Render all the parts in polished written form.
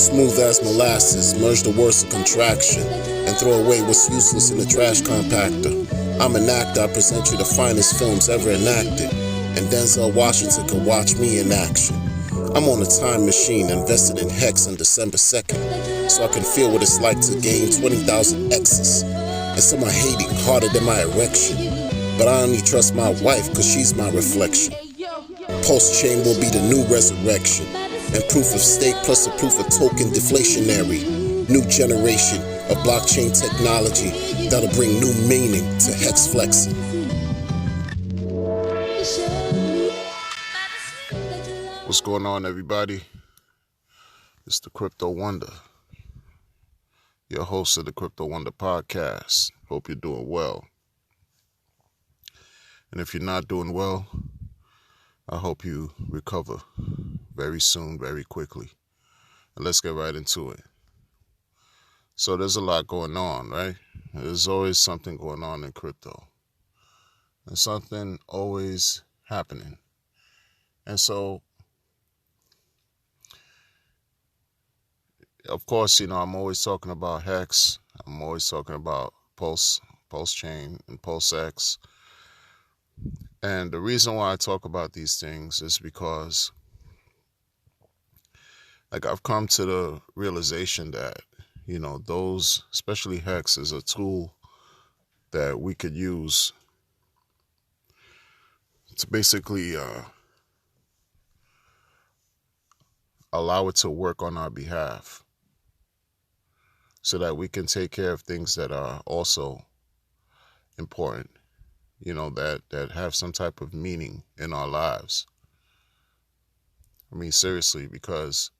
Smooth as molasses, merge the words of contraction, and throw away what's useless in the trash compactor. I'm an actor, I present you the finest films ever enacted, and Denzel Washington can watch me in action. I'm on a time machine invested in HeX on December 2nd, so I can feel what it's like to gain 20,000 X's, and some are hating harder than my erection. But I only trust my wife cause she's my reflection. PulseChain will be the new resurrection, and proof of stake plus a proof of token deflationary. New generation of blockchain technology that'll bring new meaning to HeX flexing. What's going on, everybody? It's the Crypto Wonder, your host of the Crypto Wonder podcast. Hope you're doing well. And if you're not doing well, I hope you recover very soon, very quickly. And let's get right into it. So there's a lot going on, right? There's always something going on in crypto. And something always happening. And so, of course, I'm always talking about HeX. I'm always talking about PulseChain and PulseX. And the reason why I talk about these things is because, I've come to the realization that, those, especially HeX, is a tool that we could use to basically allow it to work on our behalf so that we can take care of things that are also important. That have some type of meaning in our lives. I mean, seriously, because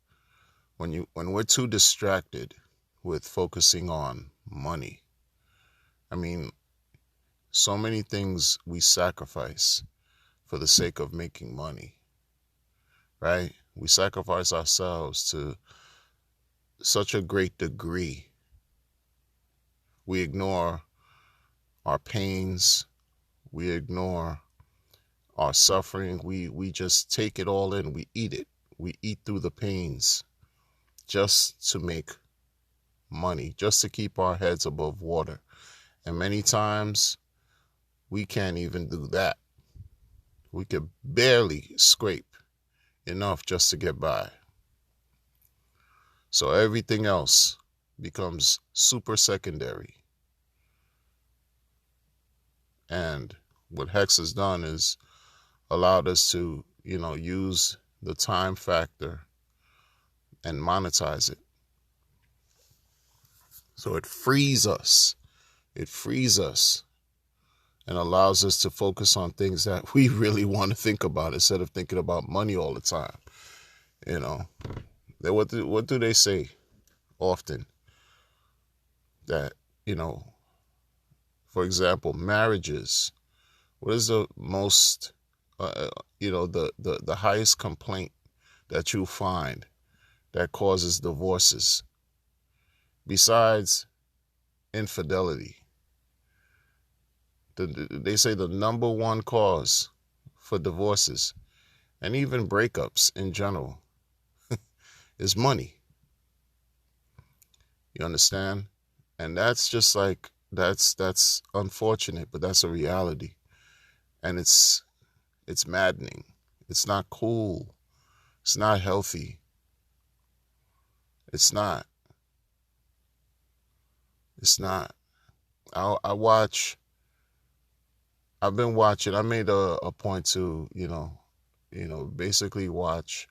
when we're too distracted with focusing on money, so many things we sacrifice for the sake of making money, right? We sacrifice ourselves to such a great degree. We ignore our pains. We ignore our suffering. We just take it all in. We eat it. We eat through the pains just to make money, just to keep our heads above water. And many times we can't even do that. We could barely scrape enough just to get by. So everything else becomes super secondary. And what HeX has done is allowed us to, use the time factor and monetize it. So it frees us. It frees us and allows us to focus on things that we really want to think about instead of thinking about money all the time. What do they say often? That, for example, marriages. What is the most, the highest complaint that you find that causes divorces? Besides infidelity, they say the number one cause for divorces and even breakups in general is money. You understand? And that's just that's unfortunate, but that's a reality. And it's maddening. It's not cool. It's not healthy. It's not. I've been watching. I made a point to, basically watch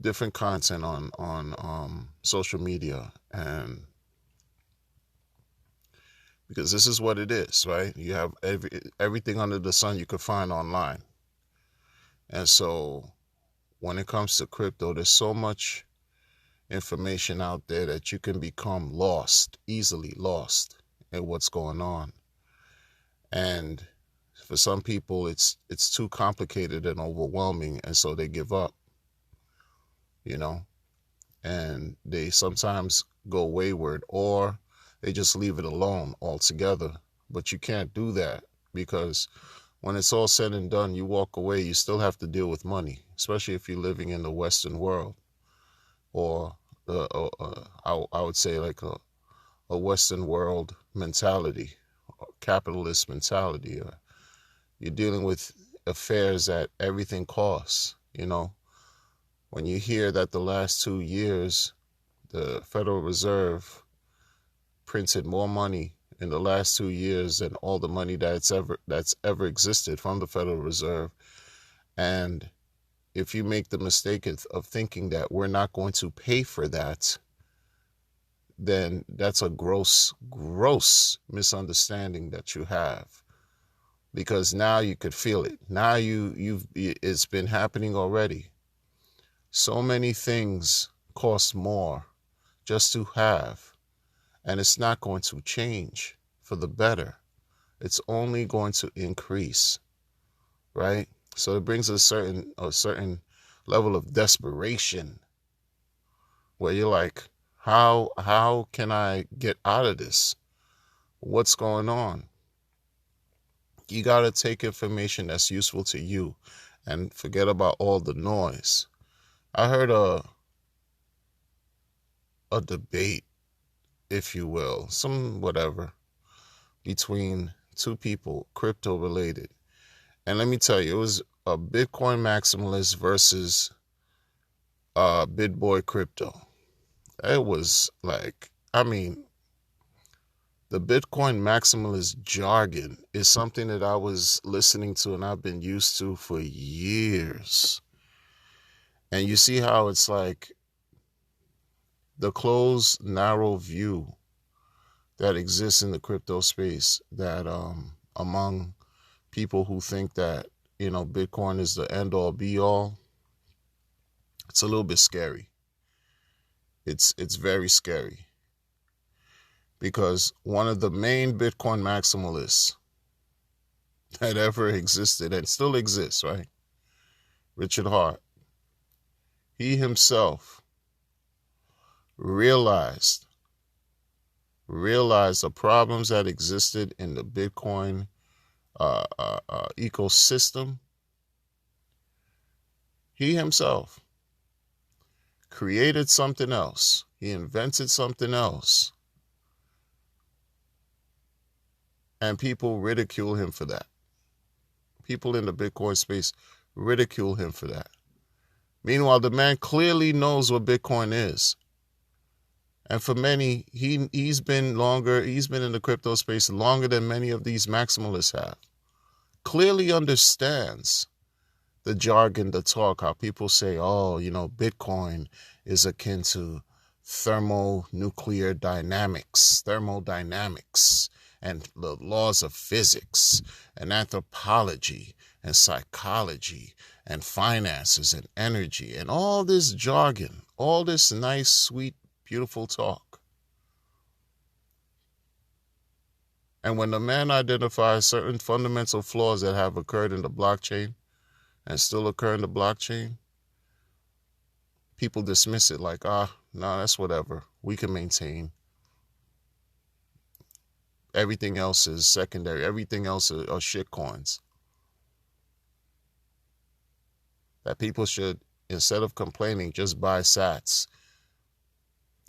different content on social media, and because this is what it is, right? You have everything under the sun you could find online. And so when it comes to crypto, there's so much information out there that you can become easily lost in what's going on. And for some people, it's too complicated and overwhelming, and so they give up, and they sometimes go wayward, or they just leave it alone altogether. But you can't do that, because when it's all said and done, you walk away, you still have to deal with money, especially if you're living in the Western world or the would say like a Western world mentality, or capitalist mentality. You're dealing with affairs that everything costs. When you hear that the last 2 years, the Federal Reserve printed more money in the last 2 years than all the money that's ever existed from the Federal Reserve. And if you make the mistake of thinking that we're not going to pay for that, then that's a gross misunderstanding that you have. Because now you could feel it. Now it's been happening already. So many things cost more just to have, and it's not going to change for the better. It's only going to increase, right? So it brings a certain level of desperation where you're like, how can I get out of this? What's going on? You got to take information that's useful to you and forget about all the noise. I heard a debate, if you will, some whatever, between two people, crypto related. And let me tell you, it was a Bitcoin maximalist versus BitBoy crypto. It was like, the Bitcoin maximalist jargon is something that I was listening to and I've been used to for years. And you see how it's like the closed, narrow view that exists in the crypto space, that among people who think that, Bitcoin is the end all be all. It's a little bit scary. It's very scary, because one of the main Bitcoin maximalists that ever existed and still exists, right? Richard Hart. He himself realized the problems that existed in the Bitcoin ecosystem. He himself created something else. He invented something else. And people ridicule him for that. People in the Bitcoin space ridicule him for that. Meanwhile, the man clearly knows what Bitcoin is. And for many, he's been in the crypto space longer than many of these maximalists have. Clearly understands the jargon, the talk, how people say, Bitcoin is akin to thermodynamics, and the laws of physics, and anthropology, and psychology, and finances, and energy, and all this jargon, all this nice, sweet, beautiful talk. And when the man identifies certain fundamental flaws that have occurred in the blockchain and still occur in the blockchain, people dismiss it like, no, that's whatever. We can maintain. Everything else is secondary. Everything else are shit coins. That people should, instead of complaining, just buy sats.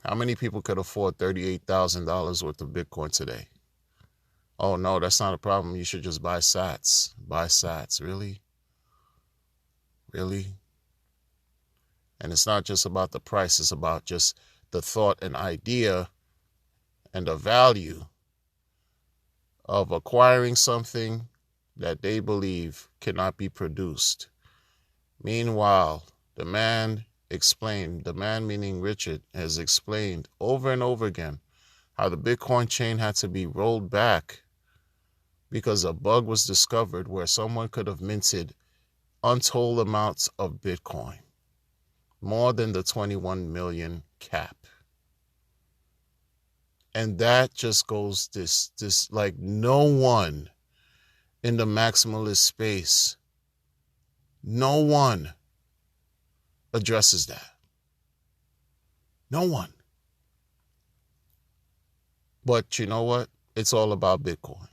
How many people could afford $38,000 worth of Bitcoin today? Oh, no, that's not a problem. You should just buy sats. Buy sats. Really? Really? And it's not just about the price. It's about just the thought and idea and the value of acquiring something that they believe cannot be produced. Meanwhile, the man meaning Richard, has explained over and over again how the Bitcoin chain had to be rolled back because a bug was discovered where someone could have minted untold amounts of Bitcoin, more than the 21 million cap. And that just goes this like, no one in the maximalist space, no one addresses that. No one. But you know what? It's all about Bitcoin.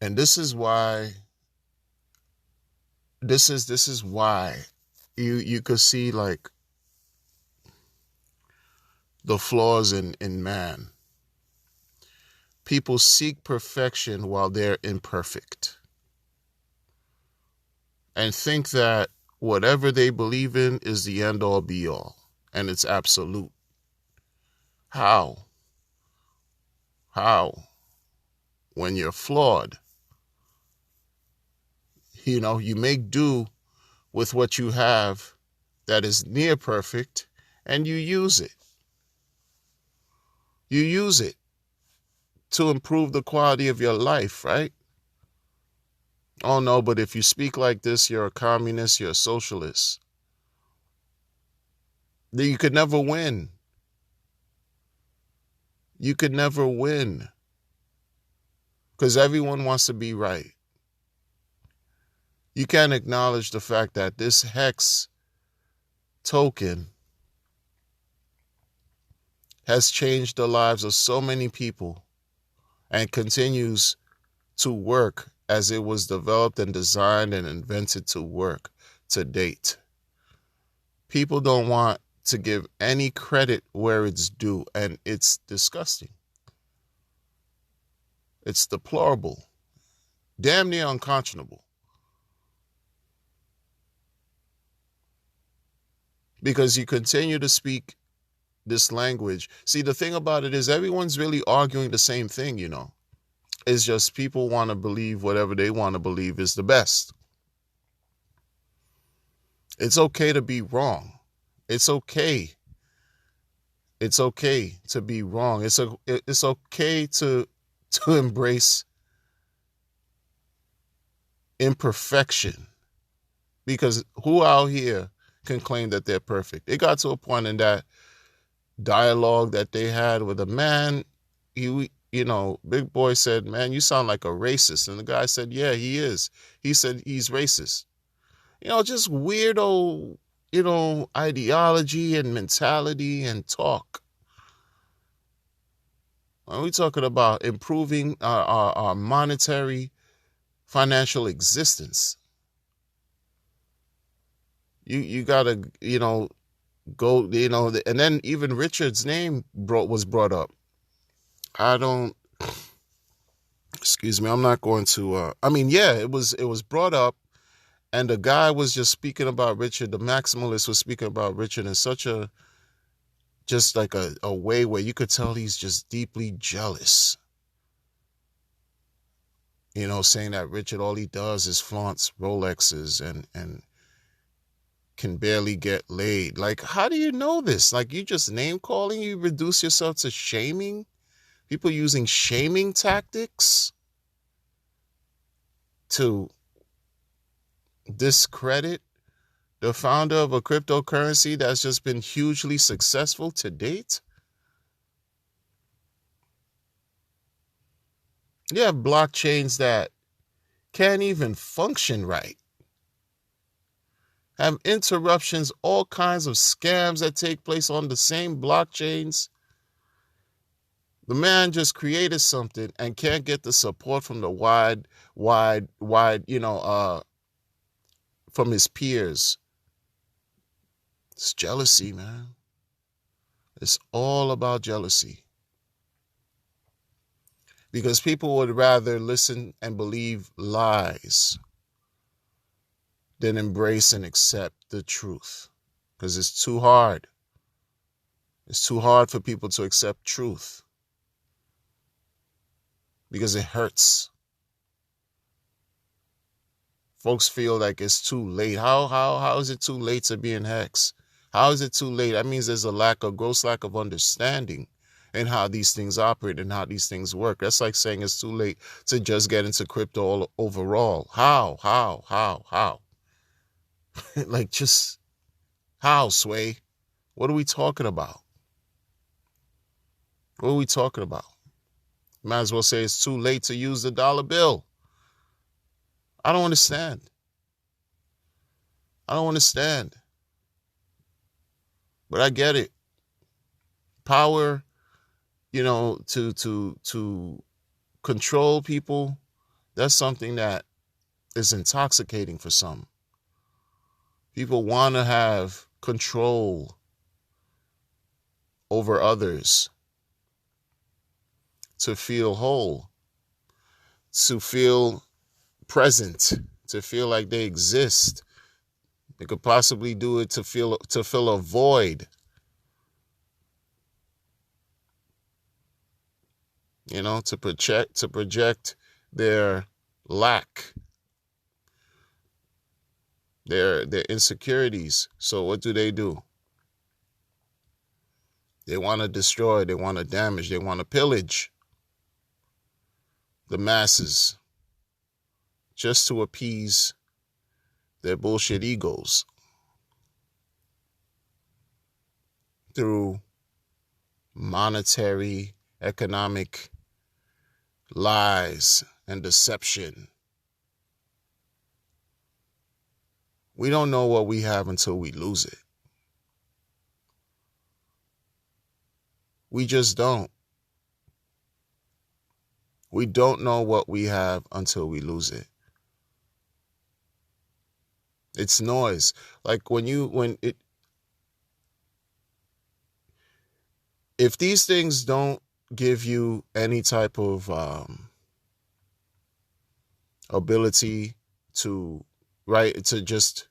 And this is why this is why you could see like the flaws in man. People seek perfection while they're imperfect and think that whatever they believe in is the end all be all and it's absolute. How? How? When you're flawed, you make do with what you have that is near perfect and you use it. You use it to improve the quality of your life, right? Oh no, but if you speak like this, you're a communist, you're a socialist. Then you could never win. You could never win. Because everyone wants to be right. You can't acknowledge the fact that this hex token has changed the lives of so many people and continues to work as it was developed and designed and invented to work to date. People don't want to give any credit where it's due, and it's disgusting. It's deplorable, damn near unconscionable. Because you continue to speak this language. See, the thing about it is everyone's really arguing the same thing, It's just people want to believe whatever they want to believe is the best. It's okay to be wrong. It's okay. It's okay to be wrong. It's okay to embrace imperfection. Because who out here can claim that they're perfect? It got to a point in that dialogue that they had with a man. Big Boy said, "Man, you sound like a racist." And the guy said, "Yeah, he is." He said he's racist. Just weirdo, ideology and mentality and talk. When we talking about improving our monetary financial existence, you gotta, go, and then even Richard's name was brought up. Excuse me, I'm not going to, it was brought up, and the guy was just speaking about Richard, the maximalist was speaking about Richard in such just like a way where you could tell he's just deeply jealous. Saying that Richard, all he does is flaunts Rolexes and can barely get laid. Like, how do you know this? Like, you just name calling, you reduce yourself to shaming? People using shaming tactics to discredit the founder of a cryptocurrency that's just been hugely successful to date? You have blockchains that can't even function right, have interruptions, all kinds of scams that take place on the same blockchains. The man just created something and can't get the support from the wide, from his peers. It's jealousy, man. It's all about jealousy. Because people would rather listen and believe lies than embrace and accept the truth. Because it's too hard. It's too hard for people to accept truth. Because it hurts. Folks feel like it's too late. How is it too late to be in Hex? How is it too late? That means there's a gross lack of understanding in how these things operate and how these things work. That's like saying it's too late to just get into crypto overall. How? Like, just how, Sway? What are we talking about? What are we talking about? Might as well say it's too late to use the dollar bill. I don't understand. But I get it. Power, to control people, that's something that is intoxicating for some. People want to have control over others, to feel whole, to feel present, to feel like they exist. They could possibly do it to fill a void, to project their lack, their insecurities. So what do? They want to destroy, they want to damage, they want to pillage the masses just to appease their bullshit egos through monetary, economic lies and deception. We don't know what we have until we lose it. We just don't. We don't know what we have until we lose it. It's noise. Like if these things don't give you any type of ability to just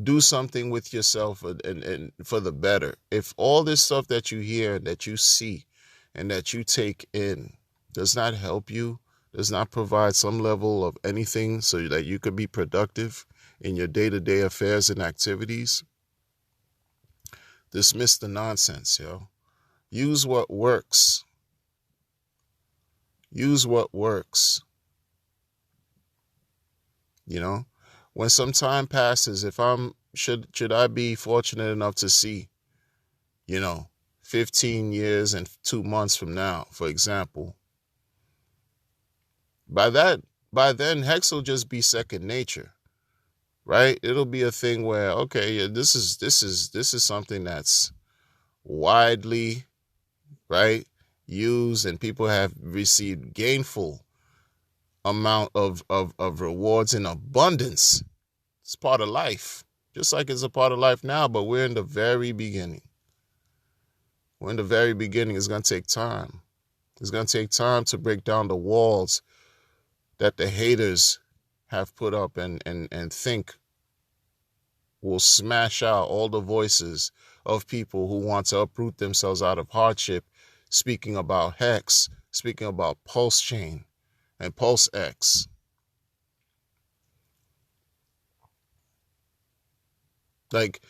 do something with yourself and for the better. If all this stuff that you hear, that you see, and that you take in does not help you, does not provide some level of anything so that you could be productive in your day-to-day affairs and activities, dismiss the nonsense, yo. Use what works. Use what works. When some time passes, if should I be fortunate enough to see, 15 years and 2 months from now, for example, by then Hex will just be second nature, right? It'll be a thing where, okay, yeah, this is something that's widely, right, used, and people have received gainful amount of rewards in abundance. It's part of life, just like it's a part of life now, but we're in the very beginning. We're in the very beginning. It's going to take time. It's going to take time to break down the walls that the haters have put up and think will smash out all the voices of people who want to uproot themselves out of hardship, speaking about Hex, speaking about PulseChain and PulseX. Like,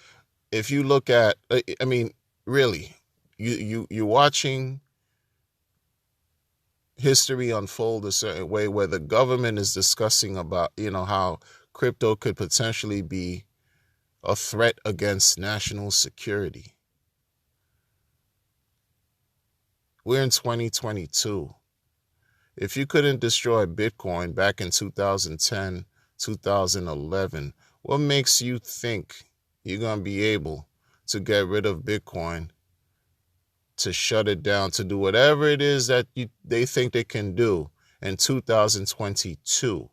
if you look at, I mean, really, you're watching history unfold a certain way where the government is discussing about, how crypto could potentially be a threat against national security. We're in 2022. If you couldn't destroy Bitcoin back in 2010, 2011, what makes you think you're going to be able to get rid of Bitcoin, to shut it down, to do whatever it is that they think they can do in 2022?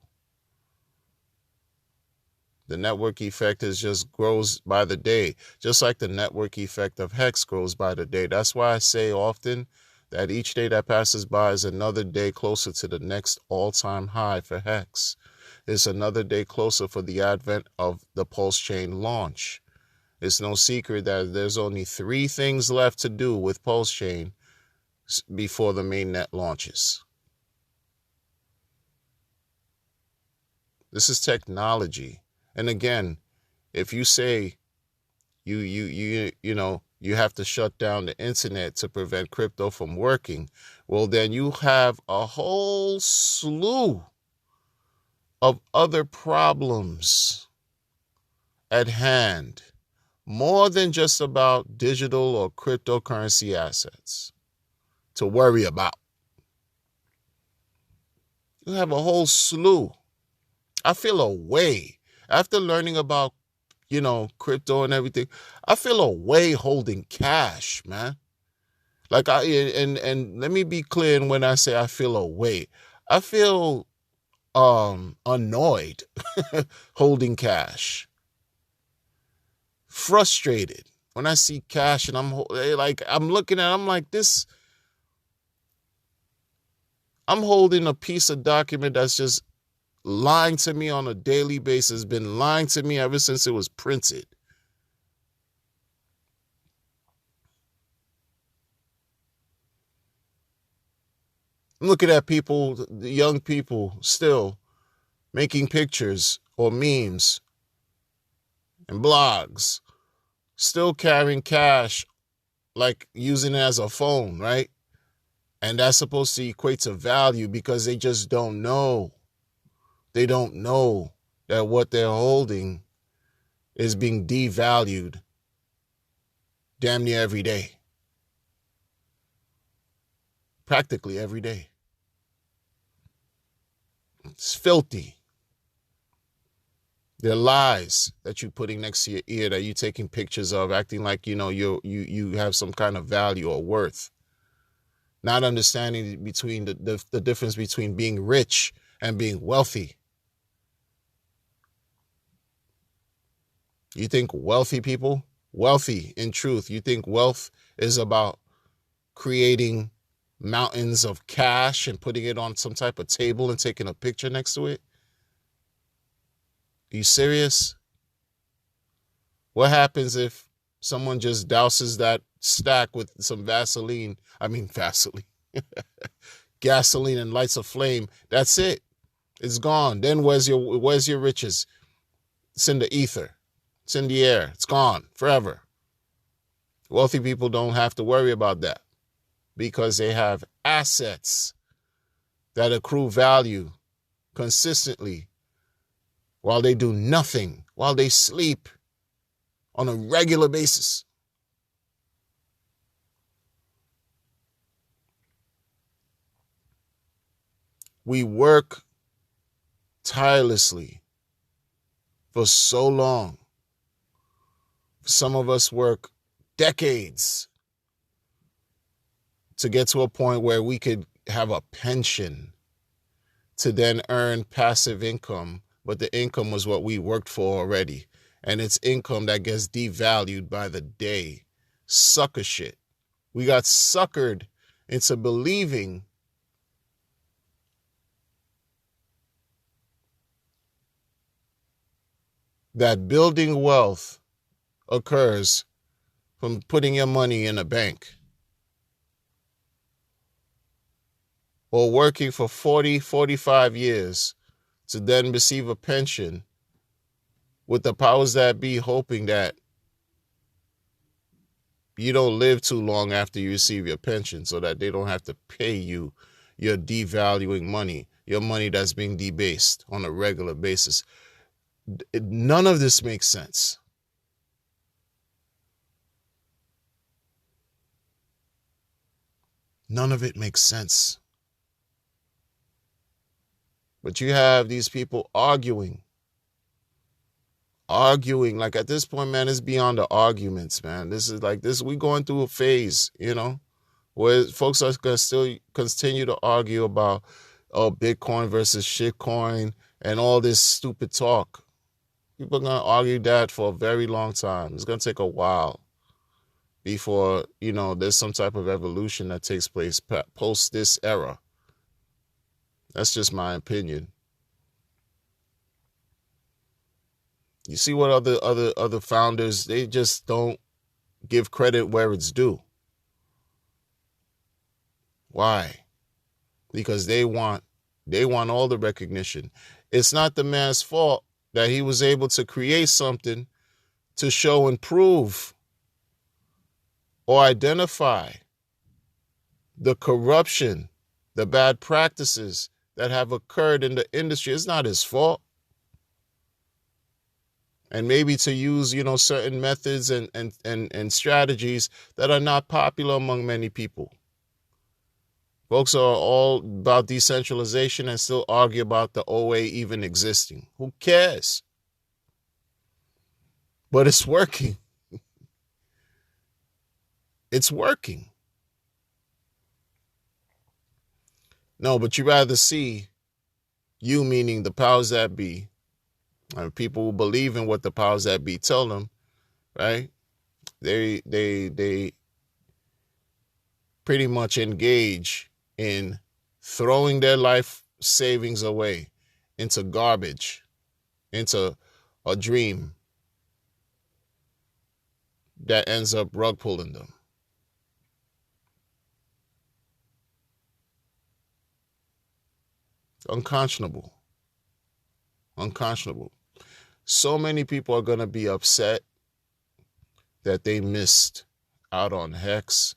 The network effect just grows by the day, just like the network effect of Hex grows by the day. That's why I say often that each day that passes by is another day closer to the next all-time high for Hex. It's another day closer for the advent of the PulseChain launch. It's no secret that there's only 3 things left to do with PulseChain before the mainnet launches. This is technology. And again, if you say you have to shut down the internet to prevent crypto from working, well, then you have a whole slew of other problems at hand, more than just about digital or cryptocurrency assets to worry about. You have a whole slew. I feel a way after learning about, crypto and everything. I feel a way holding cash, man. Like and let me be clear when I say I feel a way. I feel annoyed holding cash, frustrated when I see cash, and I'm looking at it, I'm like, this, I'm holding a piece of document that's just lying to me on a daily basis, been lying to me ever since it was printed. I'm looking at people, the young people, still making pictures or memes and blogs, still carrying cash, like using it as a phone, right? And that's supposed to equate to value because they just don't know. They don't know that what they're holding is being devalued damn near every day. Practically every day. It's filthy. They're lies that you're putting next to your ear, that you're taking pictures of, acting like, you have some kind of value or worth. Not understanding between the difference between being rich and being wealthy. You think wealthy in truth, you think wealth is about creating mountains of cash and putting it on some type of table and taking a picture next to it? Are you serious? What happens if someone just douses that stack with some gasoline and lights a flame? That's it. It's gone. Then where's your riches? It's in the ether. It's in the air. It's gone forever. Wealthy people don't have to worry about that because they have assets that accrue value consistently while they do nothing, while they sleep on a regular basis. We work tirelessly for so long. Some of us work decades to get to a point where we could have a pension to then earn passive income, but the income was what we worked for already. And it's income that gets devalued by the day. Sucker shit. We got suckered into believing that building wealth occurs from putting your money in a bank or working for 40, 45 years to then receive a pension, with the powers that be hoping that you don't live too long after you receive your pension so that they don't have to pay you your devaluing money, your money that's being debased on a regular basis. None of this makes sense. None of it makes sense. But you have these people arguing. Like, at this point, man, it's beyond the arguments, man. This is like this. We going through a phase, where folks are going to still continue to argue about, Bitcoin versus shitcoin and all this stupid talk. People are going to argue that for a very long time. It's going to take a while before, there's some type of evolution that takes place post this era. That's just my opinion. You see what other founders, they just don't give credit where it's due. Why? Because they want all the recognition. It's not the man's fault that he was able to create something to show and prove or identify the corruption, the bad practices that have occurred in the industry. It's not his fault. And maybe to use, certain methods and strategies that are not popular among many people. Folks are all about decentralization and still argue about the OA even existing. Who cares? But it's working. It's working. No, but you rather see You meaning the powers that be, people who believe in what the powers that be tell them, right? They pretty much engage in throwing their life savings away into garbage, into a dream that ends up rug pulling them. Unconscionable. Unconscionable. So many people are going to be upset that they missed out on Hex,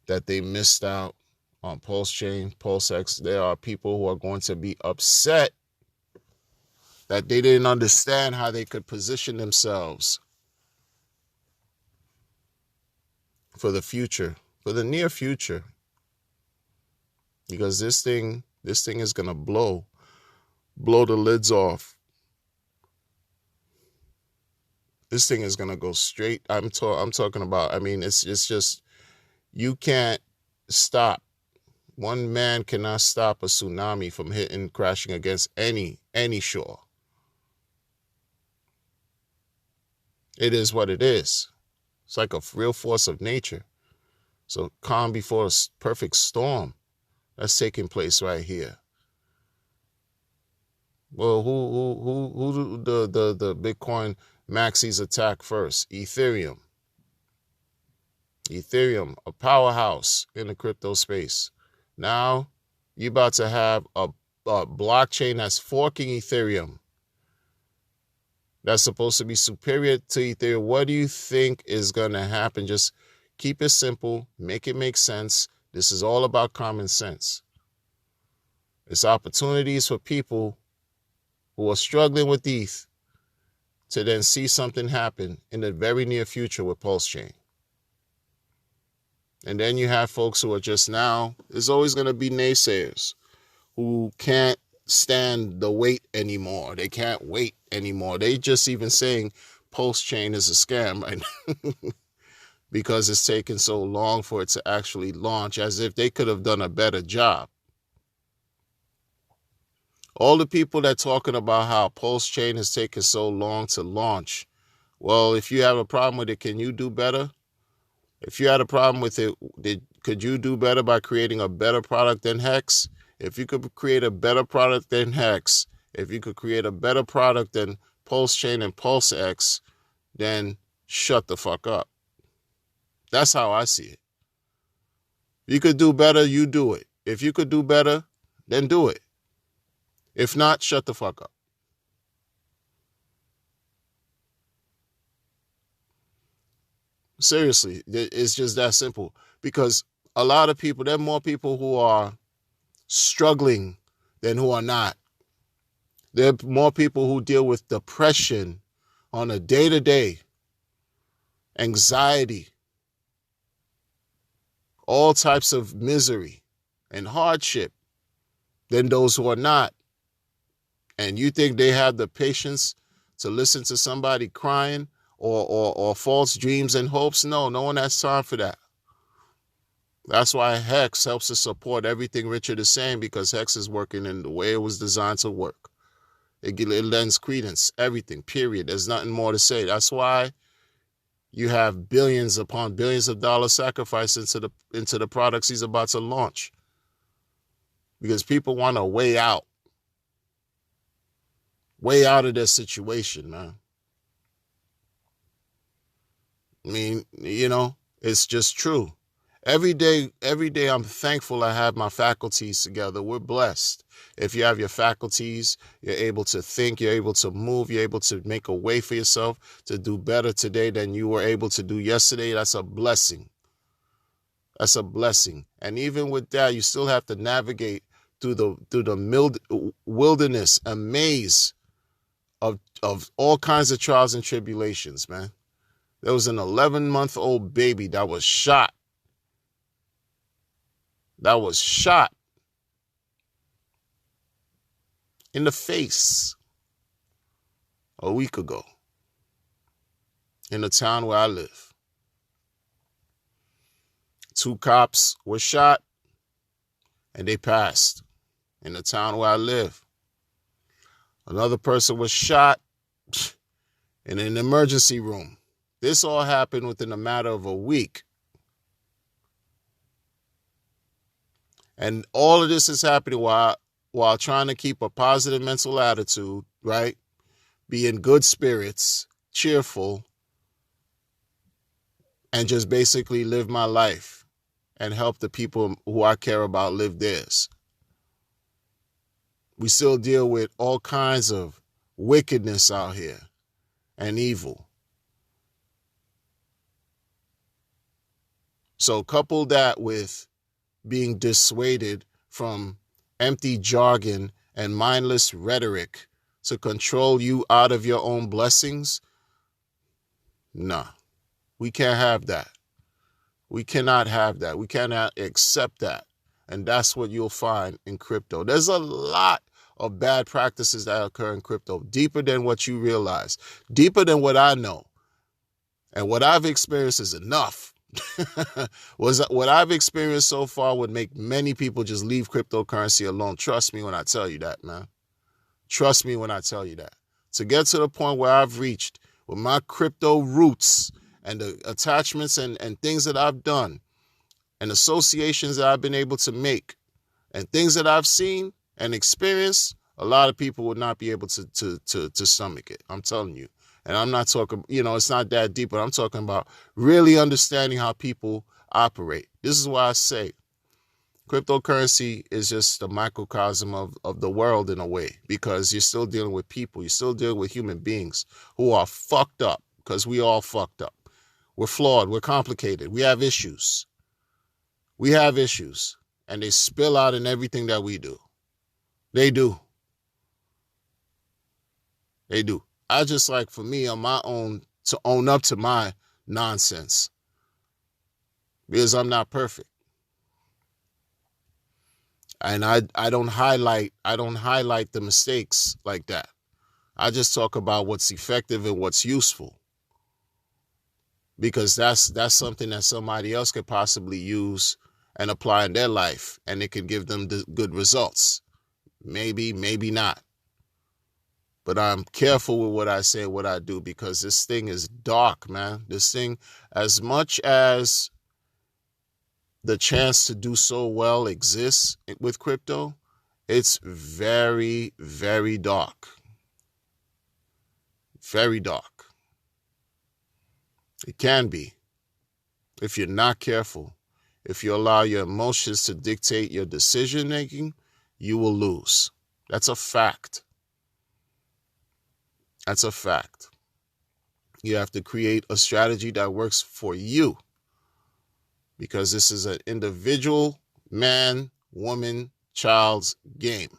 that they missed out on PulseChain, PulseX. There are people who are going to be upset that they didn't understand how they could position themselves for the future, for the near future. Because this thing is going to blow the lids off. This thing is going to go straight. I'm talking about, I mean, it's just, you can't stop. One man cannot stop a tsunami from crashing against any shore. It is what it is. It's like a real force of nature. So calm before a perfect storm that's taking place right here. Well, who the Bitcoin maxis attack first? Ethereum, a powerhouse in the crypto space. Now you're about to have a blockchain that's forking Ethereum, that's supposed to be superior to Ethereum. What do you think is going to happen? Just keep it simple. Make it make sense. This is all about common sense. It's opportunities for people who are struggling with ETH to then see something happen in the very near future with PulseChain. And then you have folks who are just now, there's always going to be naysayers who can't stand the wait anymore. They can't wait anymore. They just even saying PulseChain is a scam right now because it's taken so long for it to actually launch, as if they could have done a better job. All the people that talking about how PulseChain has taken so long to launch, well, if you have a problem with it, can you do better? If you had a problem with it, could you do better by creating a better product than Hex? If you could create a better product than Hex, if you could create a better product than PulseChain and PulseX, then shut the fuck up. That's how I see it. If you could do better, you do it. If you could do better, then do it. If not, shut the fuck up. Seriously, it's just that simple. Because a lot of people, there are more people who are struggling than who are not. There are more people who deal with depression on a day-to-day, anxiety, all types of misery and hardship than those who are not. And you think they have the patience to listen to somebody crying or false dreams and hopes? No one has time for that. That's why Hex helps to support everything Richard is saying, because Hex is working in the way it was designed to work. It lends credence, everything, period. There's nothing more to say. That's why you have billions upon billions of dollars sacrificed into the products he's about to launch. Because people want a way out of their situation, man. I mean, it's just true. Every day I'm thankful I have my faculties together. We're blessed. If you have your faculties, you're able to think, you're able to move, you're able to make a way for yourself to do better today than you were able to do yesterday. That's a blessing. That's a blessing. And even with that, you still have to navigate through the wilderness, a maze of all kinds of trials and tribulations, man. There was an 11-month-old baby that was shot. In the face a week ago in the town where I live. 2 cops were shot and they passed in the town where I live. Another person was shot in an emergency room. This all happened within a matter of a week. And all of this is happening while trying to keep a positive mental attitude, right? Be in good spirits, cheerful, and just basically live my life and help the people who I care about live theirs. We still deal with all kinds of wickedness out here and evil. So couple that with being dissuaded from empty jargon and mindless rhetoric to control you out of your own blessings. Nah, we can't have that. We cannot have that. We cannot accept that. And that's what you'll find in crypto. There's a lot of bad practices that occur in crypto, deeper than what you realize, deeper than what I know. And what I've experienced is enough. What I've experienced so far would make many people just leave cryptocurrency alone. Trust me when I tell you that, man. Trust me when I tell you that. To get to the point where I've reached with my crypto roots and the attachments and things that I've done and associations that I've been able to make and things that I've seen and experienced, a lot of people would not be able to stomach it. I'm telling you. And I'm not talking, it's not that deep, but I'm talking about really understanding how people operate. This is why I say cryptocurrency is just a microcosm of the world in a way, because you're still dealing with people. You're still dealing with human beings who are fucked up, because we all fucked up. We're flawed. We're complicated. We have issues. We have issues. And they spill out in everything that we do. They do. They do. I just like, for me, on my own, to own up to my nonsense, because I'm not perfect. And I don't highlight the mistakes like that. I just talk about what's effective and what's useful, because that's something that somebody else could possibly use and apply in their life, and it can give them the good results. Maybe, maybe not. But I'm careful with what I say, what I do, because this thing is dark, man. This thing, as much as the chance to do so well exists with crypto, it's very, very dark. Very dark. It can be, if you're not careful. If you allow your emotions to dictate your decision making, you will lose. That's a fact. That's a fact. You have to create a strategy that works for you, because this is an individual man, woman, child's game.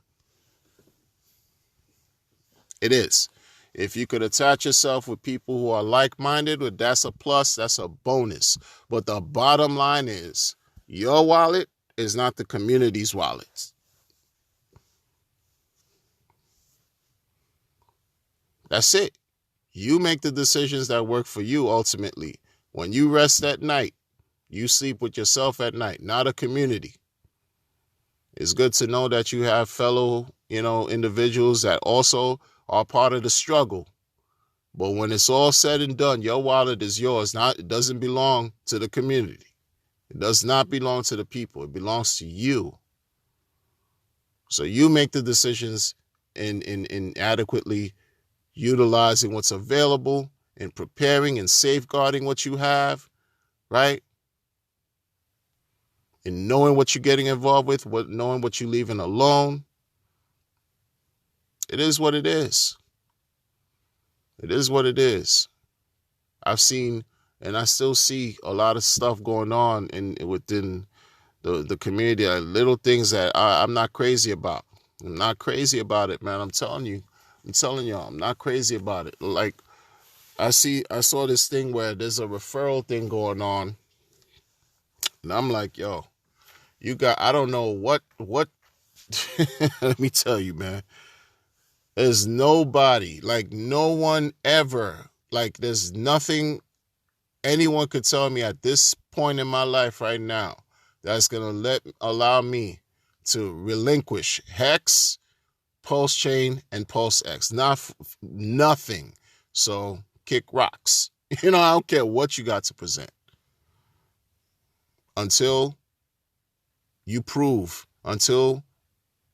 It is. If you could attach yourself with people who are like-minded, that's a plus, that's a bonus. But the bottom line is, your wallet is not the community's wallet. That's it. You make the decisions that work for you ultimately. When you rest at night, you sleep with yourself at night, not a community. It's good to know that you have fellow, individuals that also are part of the struggle. But when it's all said and done, your wallet is yours. It doesn't belong to the community. It does not belong to the people. It belongs to you. So you make the decisions in adequately utilizing what's available and preparing and safeguarding what you have, right? And knowing what you're getting involved with, knowing what you're leaving alone. It is what it is. It is what it is. I've seen, and I still see, a lot of stuff going on within the community, little things that I'm not crazy about. I'm not crazy about it, man. I'm telling y'all, I'm not crazy about it. Like, I saw this thing where there's a referral thing going on, and I'm like, yo, I don't know what, let me tell you, man, there's nobody, like no one ever, like there's nothing anyone could tell me at this point in my life right now that's going to allow me to relinquish HEX PulseChain and PulseX. Nothing. So kick rocks. I don't care what you got to present. Until you prove, until,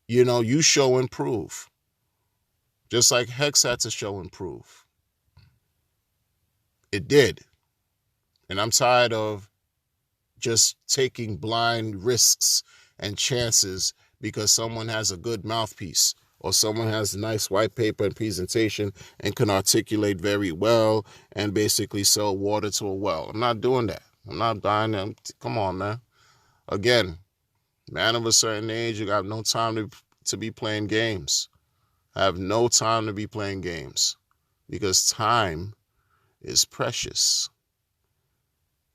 you show and prove. Just like Hex had to show and prove. It did. And I'm tired of just taking blind risks and chances because someone has a good mouthpiece or someone has a nice white paper and presentation and can articulate very well and basically sell water to a well. I'm not doing that. I'm not buying them. Come on, man. Again, man of a certain age, you got no time to be playing games. I have no time to be playing games because time is precious.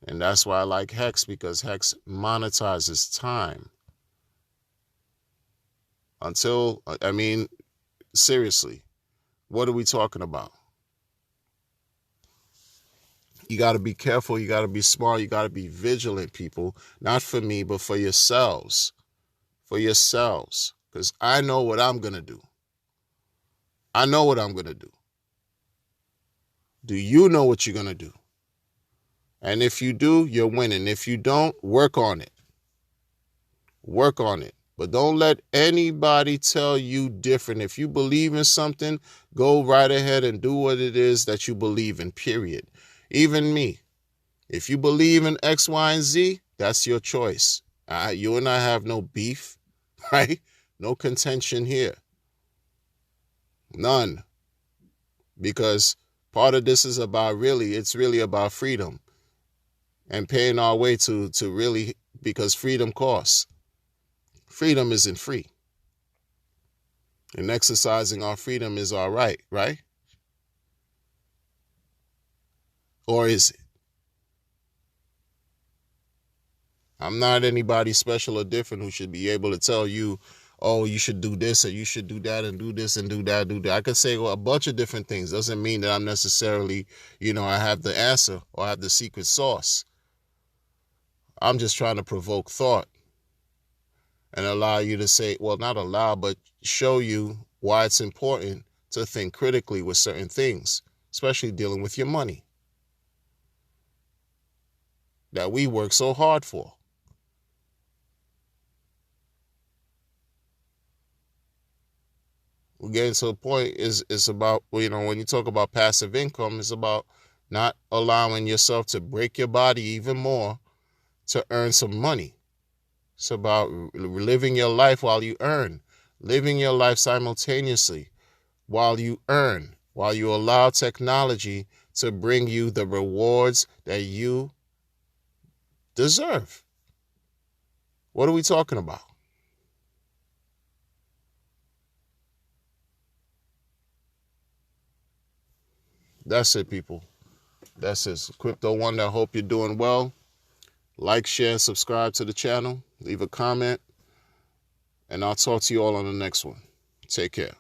And that's why I like Hex, because Hex monetizes time. Seriously, what are we talking about? You got to be careful. You got to be smart. You got to be vigilant, people. Not for me, but for yourselves. For yourselves. Because I know what I'm going to do. I know what I'm going to do. Do you know what you're going to do? And if you do, you're winning. If you don't, work on it. Work on it. But don't let anybody tell you different. If you believe in something, go right ahead and do what it is that you believe in, period. Even me. If you believe in X, Y, and Z, that's your choice. You and I have no beef, right? No contention here. None. Because part of this is it's really about freedom. And paying our way to really, because freedom costs. Freedom isn't free. And exercising our freedom is all right? Or is it? I'm not anybody special or different who should be able to tell you, oh, you should do this or you should do that and do this and do that, do that. I could say a bunch of different things. Doesn't mean that I'm necessarily, I have the answer or I have the secret sauce. I'm just trying to provoke thought and allow you to say, well, not allow, but show you why it's important to think critically with certain things, especially dealing with your money that we work so hard for. We're getting to a point it's about, when you talk about passive income, it's about not allowing yourself to break your body even more to earn some money. It's about living your life while you earn, living your life simultaneously while you earn, while you allow technology to bring you the rewards that you deserve. What are we talking about? That's it, people. That's it. Crypto Wonder, I hope you're doing well. Like, share, and subscribe to the channel. Leave a comment. And I'll talk to you all on the next one. Take care.